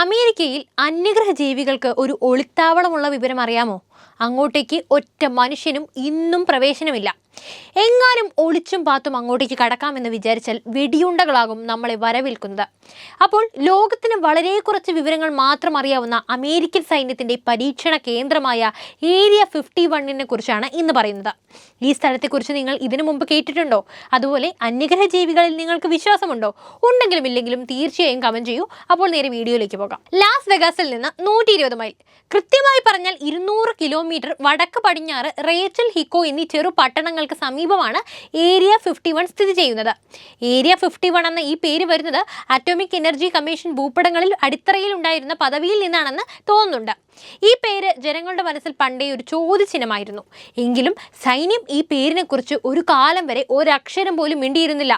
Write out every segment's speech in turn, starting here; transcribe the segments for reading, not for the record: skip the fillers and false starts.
അമേരിക്കയിൽ അന്യഗ്രഹ ജീവികൾക്ക് ഒരു ഒളിത്താവളമുള്ള വിവരം അറിയാമോ? അങ്ങോട്ടേക്ക് ഒറ്റ മനുഷ്യനും ഇന്നും പ്രവേശനമില്ല. എങ്ങാനും ഒളിച്ചും പാത്തും അങ്ങോട്ടേക്ക് കടക്കാമെന്ന് വിചാരിച്ചാൽ വെടിയുണ്ടകളാകും നമ്മളെ വരവേൽക്കുന്നത്. അപ്പോൾ ലോകത്തിന് വളരെ കുറച്ച് വിവരങ്ങൾ മാത്രം അറിയാവുന്ന അമേരിക്കൻ സൈന്യത്തിന്റെ പരീക്ഷണ കേന്ദ്രമായ ഏരിയ 51 കുറിച്ചാണ് ഇന്ന് പറയുന്നത്. ഈ സ്ഥലത്തെക്കുറിച്ച് നിങ്ങൾ ഇതിനു മുമ്പ് കേട്ടിട്ടുണ്ടോ? അതുപോലെ അന്യഗ്രഹ ജീവികളിൽ നിങ്ങൾക്ക് വിശ്വാസമുണ്ടോ? ഉണ്ടെങ്കിലും ഇല്ലെങ്കിലും തീർച്ചയായും കമന്റ് ചെയ്യൂ. അപ്പോൾ നേരെ വീഡിയോയിലേക്ക് പോകാം. ലാസ് വെഗാസിൽ നിന്ന് 120 മൈൽ, കൃത്യമായി പറഞ്ഞാൽ 200 കിലോമീറ്റർ വടക്ക് പടിഞ്ഞാറ് റേച്ചൽ ഹിക്കോ എന്നീ ചെറു പട്ടണങ്ങൾക്ക് സമീപമാണ് ഏരിയ 51 സ്ഥിതി ചെയ്യുന്നത്. ഏരിയ 51 എന്ന ഈ പേര് വരുന്നത് അറ്റോമിക് എനർജി കമ്മീഷൻ ഭൂപടങ്ങളിൽ അടിത്തറയിൽ ഉണ്ടായിരുന്ന പദവിയിൽ നിന്നാണെന്ന് തോന്നുന്നുണ്ട്. ഈ പേര് ജനങ്ങളുടെ മനസ്സിൽ പണ്ടേ ഒരു ചോദ്യചിഹ്നമായിരുന്നു. എങ്കിലും സൈന്യം ഈ പേരിനെ കുറിച്ച് ഒരു കാലം വരെ ഒരക്ഷരം പോലും മിണ്ടിയിരുന്നില്ല.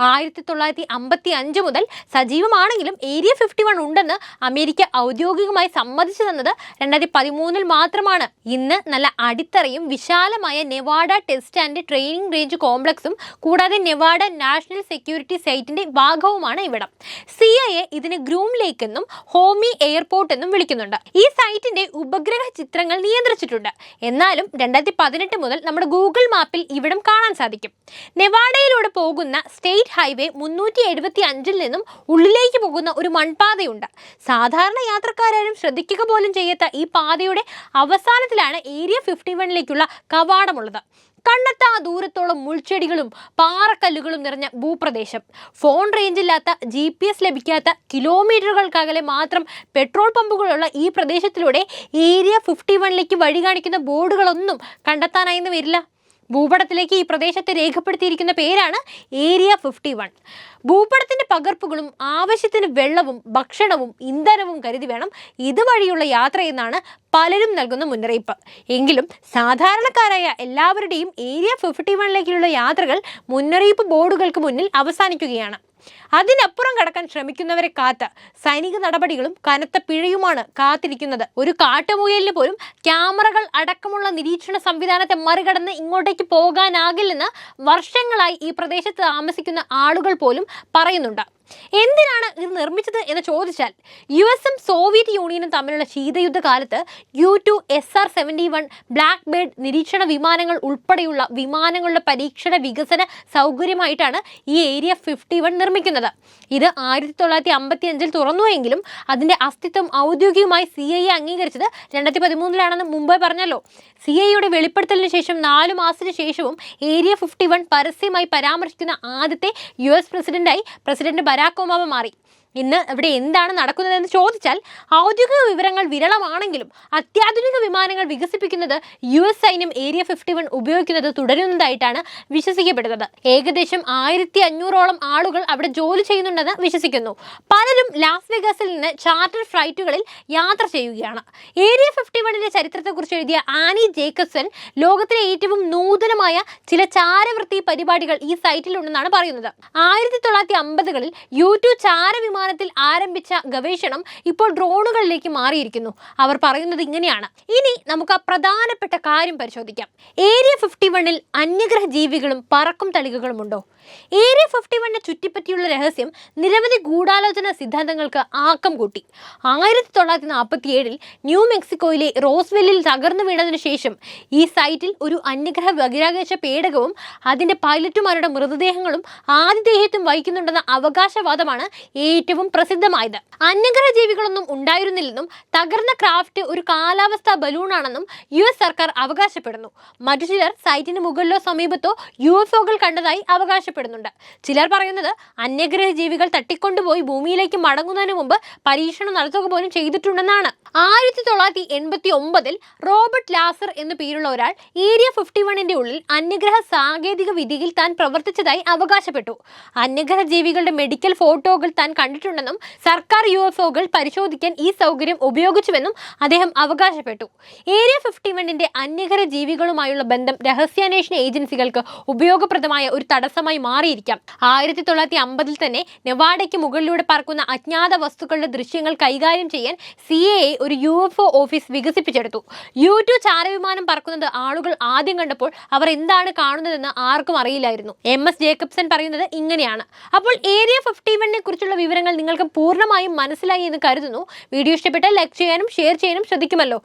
1955 മുതൽ സജീവമാണെങ്കിലും ഏരിയ 51 ഉണ്ടെന്ന് അമേരിക്ക ഔദ്യോഗികമായി സമ്മതിച്ചു തന്നത് 2013 മാത്രമാണ്. ഇന്ന് നല്ല അടിത്തറയും വിശാലമായ Nevada test and training range കോംപ്ലക്സും കൂടാതെ നെവാഡ നാഷണൽ സെക്യൂരിറ്റി സൈറ്റിന്റെ ഭാഗവുമാണ് ഇവിടം. CIA ഇതിന് ഗ്രൂം ലേക്ക് എന്നും ഹോമി എയർപോർട്ട് എന്നും വിളിക്കുന്നുണ്ട്. ഈ സൈറ്റിന്റെ ഉപഗ്രഹ ചിത്രങ്ങൾ നിയന്ത്രിച്ചിട്ടുണ്ട്. എന്നാലും 2018 മുതൽ നമ്മുടെ ഗൂഗിൾ മാപ്പിൽ ഇവിടം കാണാൻ സാധിക്കും. നെവാഡയിലൂടെ പോകുന്ന സ്റ്റേറ്റ് ഹൈവേ 375 നിന്നും ഉള്ളിലേക്ക് പോകുന്ന ഒരു മൺപാതയുണ്ട്. സാധാരണ യാത്രക്കാരും ശ്രദ്ധിക്കുക പോലും ചെയ്യാത്ത ഈ പാതയുടെ അവസാനത്തിലാണ് ഏരിയ 51ലേക്കുള്ള കവാടമുള്ളത്. കണ്ണെത്താ ദൂരത്തോളം മുൾച്ചെടികളും പാറക്കല്ലുകളും നിറഞ്ഞ ഭൂപ്രദേശം. ഫോൺ റേഞ്ചില്ലാത്ത, GPS ലഭിക്കാത്ത, കിലോമീറ്ററുകൾക്കകലെ മാത്രം പെട്രോൾ പമ്പുകളുള്ള ഈ പ്രദേശത്തിലൂടെ ഏരിയ 51ലേക്ക് വഴി കാണിക്കുന്ന ബോർഡുകളൊന്നും കണ്ടെത്താനായെന്ന് വരില്ല. ഭൂപടത്തിലേക്ക് ഈ പ്രദേശത്തെ രേഖപ്പെടുത്തിയിരിക്കുന്ന പേരാണ് ഏരിയ 51. ഭൂപടത്തിന്റെ പകർപ്പുകളും ആവശ്യത്തിന് വെള്ളവും ഭക്ഷണവും ഇന്ധനവും കരുതി വേണം ഇതുവഴിയുള്ള യാത്രയെന്നാണ് പലരും നൽകുന്ന മുന്നറിയിപ്പ്. എങ്കിലും സാധാരണക്കാരായ എല്ലാവരുടെയും ഏരിയ 51ലേക്കുള്ള യാത്രകൾ മുന്നറിയിപ്പ് ബോർഡുകൾക്ക് മുന്നിൽ അവസാനിക്കുകയാണ്. അതിനപ്പുറം കടക്കാൻ ശ്രമിക്കുന്നവരെ കാത്ത് സൈനിക നടപടികളും കനത്ത പിഴയുമാണ് കാത്തിരിക്കുന്നത്. ഒരു കാട്ടുമുയലിന് പോലും ക്യാമറകൾ അടക്കമുള്ള നിരീക്ഷണ സംവിധാനത്തെ മറികടന്ന് ഇങ്ങോട്ടേക്ക് പോകാനാകില്ലെന്ന് വർഷങ്ങളായി ഈ പ്രദേശത്ത് താമസിക്കുന്ന ആളുകൾ പോലും പറയുന്നുണ്ട്. എന്തിനാണ് ഇത് നിർമ്മിച്ചത് എന്ന് ചോദിച്ചാൽ, US-ഉം സോവിയറ്റ് യൂണിയനും തമ്മിലുള്ള ശീതയുദ്ധ കാലത്ത് U-2 SR-71 ബ്ലാക്ക് ബേർഡ് നിരീക്ഷണ വിമാനങ്ങൾ ഉൾപ്പെടെയുള്ള വിമാനങ്ങളുടെ പരീക്ഷണ വികസന സൗകര്യമായിട്ടാണ് ഈ ഏരിയ 51 നിർമ്മിക്കുന്നത്. ഇത് 1955 തുറന്നുവെങ്കിലും അതിന്റെ അസ്തിത്വം ഔദ്യോഗികമായി CIA അംഗീകരിച്ചത് 2013 മുമ്പേ പറഞ്ഞല്ലോ. CIA വെളിപ്പെടുത്തലിന് ശേഷം 4 മാസത്തിന് ശേഷവും ഏരിയ 51 പരസ്യമായി പരാമർശിക്കുന്ന ആദ്യത്തെ US പ്രസിഡന്റ് ബരാക് ഒബാമ മാറി. ഇന്ന് ഇവിടെ എന്താണ് നടക്കുന്നതെന്ന് ചോദിച്ചാൽ, ഔദ്യോഗിക വിവരങ്ങൾ വിരളമാണെങ്കിലും അത്യാധുനിക വിമാനങ്ങൾ വികസിപ്പിക്കുന്നത് US സൈന്യം ഏരിയ 51 ഉപയോഗിക്കുന്നത് തുടരുന്നതായിട്ടാണ് വിശ്വസിക്കപ്പെടുന്നത്. ഏകദേശം 1500ഓളം ആളുകൾ അവിടെ ജോലി ചെയ്യുന്നുണ്ടെന്ന് വിശ്വസിക്കുന്നു. പലരും ലാസ് വെഗാസിൽ നിന്ന് ചാർട്ടർ ഫ്ലൈറ്റുകളിൽ യാത്ര ചെയ്യുകയാണ്. ഏരിയ 51ന്റെ ചരിത്രത്തെക്കുറിച്ച് എഴുതിയ ആനി ജേക്കബ്സൺ ലോകത്തിലെ ഏറ്റവും നൂതനമായ ചില ചാരവൃത്തി പരിപാടികൾ ഈ സൈറ്റിലുണ്ടെന്നാണ് പറയുന്നത്. 1950കളിൽ U-2 ചാരവിമാനത്തിൽ ആരംഭിച്ച ഗവേഷണം ഇപ്പോൾ ഡ്രോണുകളിലേക്ക് മാറിയിരിക്കുന്നു. അവർ പറയുന്നത് ഇങ്ങനെയാണ്. ഇനി നമുക്ക് ആ പ്രധാനപ്പെട്ട കാര്യം പരിശോധിക്കാം. ഏരിയ 51ൽ അന്യഗ്രഹ ജീവികളും പറക്കും തളികകളും ഉണ്ടോ? ഏരിയ 51നെ ചുറ്റിപ്പറ്റിയുള്ള രഹസ്യം നിരവധി ഗൂഢാലോചന സിദ്ധാന്തങ്ങൾക്ക് ആക്കം കൂട്ടി. 1947 ന്യൂ മെക്സിക്കോയിലെ റോസ്വെല്ലിൽ തകർന്നു വീണതിനു ശേഷം ഈ സൈറ്റിൽ ഒരു അന്യഗ്രഹ ബഹിരാകാശ പേടകവും അതിന്റെ പൈലറ്റുമാരുടെ മൃതദേഹങ്ങളും ആതിഥേയത്വം വഹിക്കുന്നുണ്ടെന്ന അവകാശവാദമാണ് ഏറ്റവും പ്രസിദ്ധമായത്. അന്യഗ്രഹ ജീവികളൊന്നും ഉണ്ടായിരുന്നില്ലെന്നും തകർന്ന ക്രാഫ്റ്റ് ഒരു കാലാവസ്ഥാ ബലൂണാണെന്നും US സർക്കാർ അവകാശപ്പെടുന്നു. മറ്റു ചിലർ സൈറ്റിന് മുകളിലോ സമീപത്തോ UFOകൾ കണ്ടതായി അവകാശപ്പെടുന്നുണ്ട്. ചിലർ പറയുന്നത് അന്യഗ്രഹ ജീവികൾ തട്ടിക്കൊണ്ടുപോയി ഭൂമിയിലേക്ക് മടങ്ങുന്നതിന് മുമ്പ് പരീക്ഷണം നടത്തുക പോലും ചെയ്തിട്ടുണ്ടെന്നാണ്. 1989 റോബർട്ട് ലാസർ എന്നു പേരുള്ള ഒരാൾ ഏരിയ 51ന്റെ ഉള്ളിൽ അന്യഗ്രഹ സാങ്കേതിക വിദ്യയിൽ താൻ പ്രവർത്തിച്ചതായി അവകാശപ്പെട്ടു. അന്യഗ്രഹ ജീവികളുടെ മെഡിക്കൽ ഫോട്ടോകൾ താൻ കണ്ടിട്ടുണ്ടെന്നും സർക്കാർ UFOകൾ പരിശോധിക്കാൻ ഈ സൗകര്യം ഉപയോഗിച്ചുവെന്നും അദ്ദേഹം അവകാശപ്പെട്ടു. ഏരിയ 51ന്റെ അന്യഗ്രഹ ജീവികളുമായുള്ള ബന്ധം രഹസ്യാന്വേഷണ ഏജൻസികൾക്ക് ഉപയോഗപ്രദമായ ഒരു തടസ്സമായി കാരണമായി മാറിയിരിക്കാം. 1950 തന്നെ നെവാഡയ്ക്ക് മുകളിലൂടെ പറക്കുന്ന അജ്ഞാത വസ്തുക്കളുടെ ദൃശ്യങ്ങൾ കൈകാര്യം ചെയ്യാൻ CIA ഒരു UFO ഓഫീസ് വികസിപ്പിച്ചെടുത്തു. U2 ചാരവിമാനം പറക്കുന്നത് ആളുകൾ ആദ്യം കണ്ടപ്പോൾ അവർ എന്താണ് കാണുന്നതെന്ന് ആർക്കും അറിയില്ലായിരുന്നു. MS ജേക്കബ്സൺ പറയുന്നത് ഇങ്ങനെയാണ്. അപ്പോൾ ഏരിയ 51നെ കുറിച്ചുള്ള വിവരങ്ങൾ നിങ്ങൾക്ക് പൂർണ്ണമായും മനസ്സിലായി എന്ന് കരുതുന്നു. വീഡിയോ ഇഷ്ടപ്പെട്ടാൽ ലൈക്ക് ചെയ്യാനും ഷെയർ ചെയ്യാനും ശ്രദ്ധിക്കുമല്ലോ.